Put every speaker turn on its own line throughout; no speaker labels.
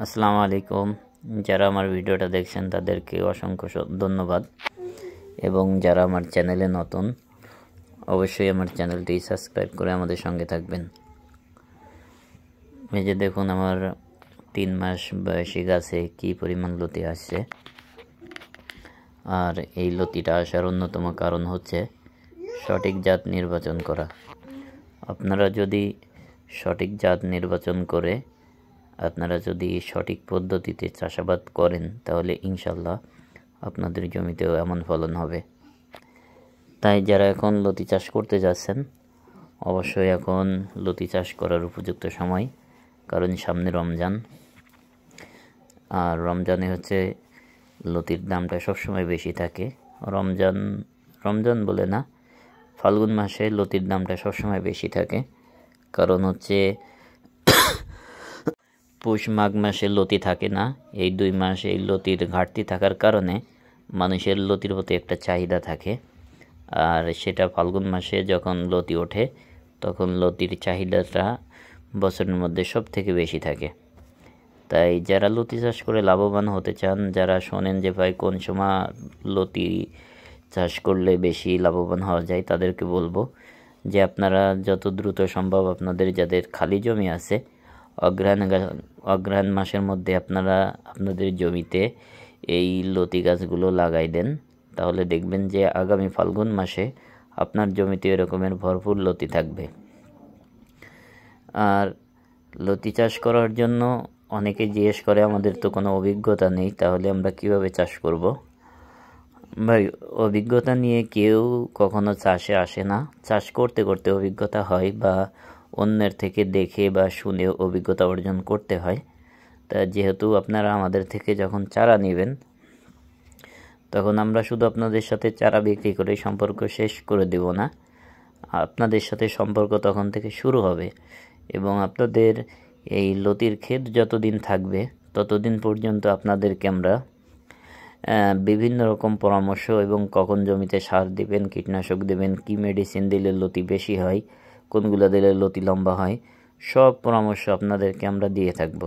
আসসালামু আলাইকুম। যারা আমার ভিডিওটা দেখছেন তাদেরকে অসংখ্য ধন্যবাদ, এবং যারা আমার চ্যানেলে নতুন অবশ্যই আমার চ্যানেলটি সাবস্ক্রাইব করে আমাদের সঙ্গে থাকবেন। এই যে দেখুন, আমার 3 মাস বয়সী গাছে কি পরিমাণ লতি আসছে। আর এই লতিটা আসার অন্যতম কারণ হচ্ছে সঠিক জাত নির্বাচন করা। আপনারা যদি সঠিক জাত নির্বাচন করে আপনারা যদি সঠিক পদ্ধতিতে চাষাবাদ করেন তাহলে ইনশাল্লাহ আপনাদের জমিতেও এমন ফলন হবে। তাই যারা এখন লতি চাষ করতে যাচ্ছেন অবশ্যই এখন লতি চাষ করার উপযুক্ত সময়, কারণ সামনে রমজান। আর রমজানে হচ্ছে লতির দামটা সবসময় বেশি থাকে। রমজান বলে না, ফাল্গুন মাসে লতির দামটা সবসময় বেশি থাকে। কারণ হচ্ছে পৌষ মাঘ মাসে লতি থাকে না। এই 2 মাস এই লতির ঘাটতি থাকার কারণে মানুষের লতির প্রতি একটা চাহিদা থাকে। আর সেটা ফাল্গুন মাসে যখন লতি ওঠে তখন লতির চাহিদাটা বছরের মধ্যে সব থেকে বেশি থাকে। তাই যারা লতি চাষ করে লাভবান হতে চান, যারা শোনেন যে ভাই কোন সময় লতি চাষ করলে বেশি লাভবান হওয়া যায়, তাদেরকে বলবো যে আপনারা যত দ্রুত সম্ভব আপনাদের যাদের খালি জমি আছে অগ্রহায়ণ মাসের মধ্যে আপনারা আপনাদের জমিতে এই লতি গাছগুলো লাগাই দেন। তাহলে দেখবেন যে আগামী ফাল্গুন মাসে আপনার জমিতে এরকমের ভরপুর লতি থাকবে। আর লতি চাষ করার জন্য অনেকে জিজ্ঞেস করে আমাদের তো কোনো অভিজ্ঞতা নেই, তাহলে আমরা কিভাবে চাষ করব? ভাই, অভিজ্ঞতা নিয়ে কেউ কখনো চাষে আসে না। চাষ করতে করতে অভিজ্ঞতা হয়, বা অন্যের থেকে দেখে বা শুনে অভিজ্ঞতা অর্জন করতে হয়। তা যেহেতু আপনারা আমাদের থেকে যখন চারা নেবেন তখন আমরা শুধু আপনাদের সাথে চারা বিক্রি করে সম্পর্ক শেষ করে দেব না। আপনাদের সাথে সম্পর্ক তখন থেকে শুরু হবে, এবং আপনাদের এই লতির ক্ষেত যতদিন থাকবে ততদিন পর্যন্ত আপনাদেরকে আমরা বিভিন্ন রকম পরামর্শ, এবং কখন জমিতে সার দিবেন, কীটনাশক দেবেন, কি মেডিসিন দিলে লতি বেশি হয়, কোনগুলো দিলে লতি লম্বা হয়, সব পরামর্শ আপনাদেরকে আমরা দিয়ে থাকব।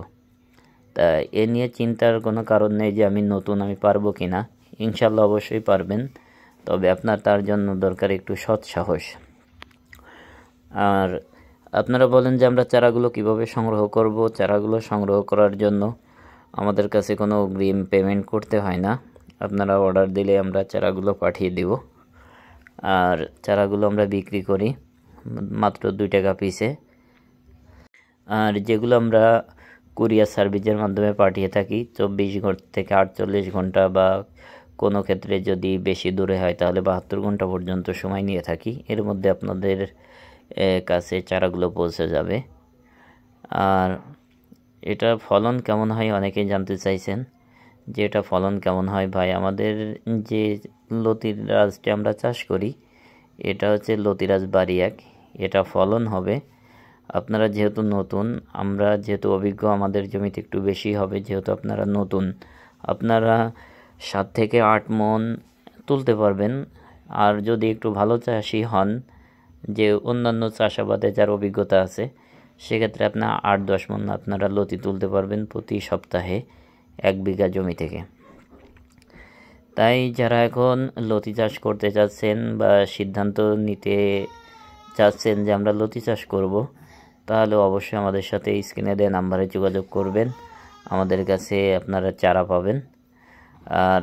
তা এ নিয়ে চিন্তার কোনো কারণ নেই যে আমি নতুন, আমি পারবো কি না। ইনশাল্লাহ অবশ্যই পারবেন, তবে আপনার তার জন্য দরকার একটু সৎ সাহস। আর আপনারা বলেন যে আমরা চারাগুলো কিভাবে সংগ্রহ করব। চারাগুলো সংগ্রহ করার জন্য আমাদের কাছে কোনো অগ্রিম পেমেন্ট করতে হয় না। আপনারা অর্ডার দিলে আমরা চারাগুলো পাঠিয়ে দেব। আর চারাগুলো আমরা বিক্রি করি মাত্র 2 টাকা পিসে। আর যেগুলো আমরা কুরিয়ার সার্ভিসের মাধ্যমে পাঠিয়ে থাকি 24 ঘন্টা থেকে 48 ঘন্টা, বা কোনো ক্ষেত্রে যদি বেশি দূরে হয় তাহলে 72 ঘন্টা পর্যন্ত সময় নিয়ে থাকি। এর মধ্যে আপনাদের কাছে চারাগুলো পৌঁছে যাবে। আর এটা ফলন কেমন হয় অনেকেই জানতে চাইছেন যে এটা ফলন কেমন হয়। ভাই, আমাদের যে লতিরাজটি আমরা চাষ করি এটা হচ্ছে লতিরাজ বাড়ি 1। এটা ফলন হবে, আপনারা যেহেতু নতুন, আমরা যেহেতু অভিজ্ঞ, আমাদের জমিতে একটু বেশি হবে। যেহেতু আপনারা নতুন, আপনারা 7 থেকে 8 মণ তুলতে পারবেন। আর যদি একটু ভালো চাষি হন, যে অন্যান্য চাষাবাদে যার অভিজ্ঞতা আছে, সেক্ষেত্রে আপনার 8-10 মণ আপনারা লতি তুলতে পারবেন প্রতি সপ্তাহে 1 বিঘা জমি থেকে। তাই যারা এখন লতি চাষ করতে চাচ্ছেন বা সিদ্ধান্ত নিতে চাচ্ছেন যে আমরা লতি চাষ করব, তাহলে অবশ্যই আমাদের সাথে স্ক্রিনে দেওয়া নাম্বারে যোগাযোগ করবেন। আমাদের কাছে আপনারা চারা পাবেন। আর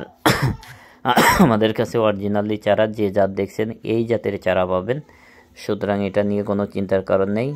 আমাদের কাছে অরিজিনালি চারা যে জাত দেখছেন এই জাতের চারা পাবেন। সুতরাং এটা নিয়ে কোনো চিন্তার কারণ নেই।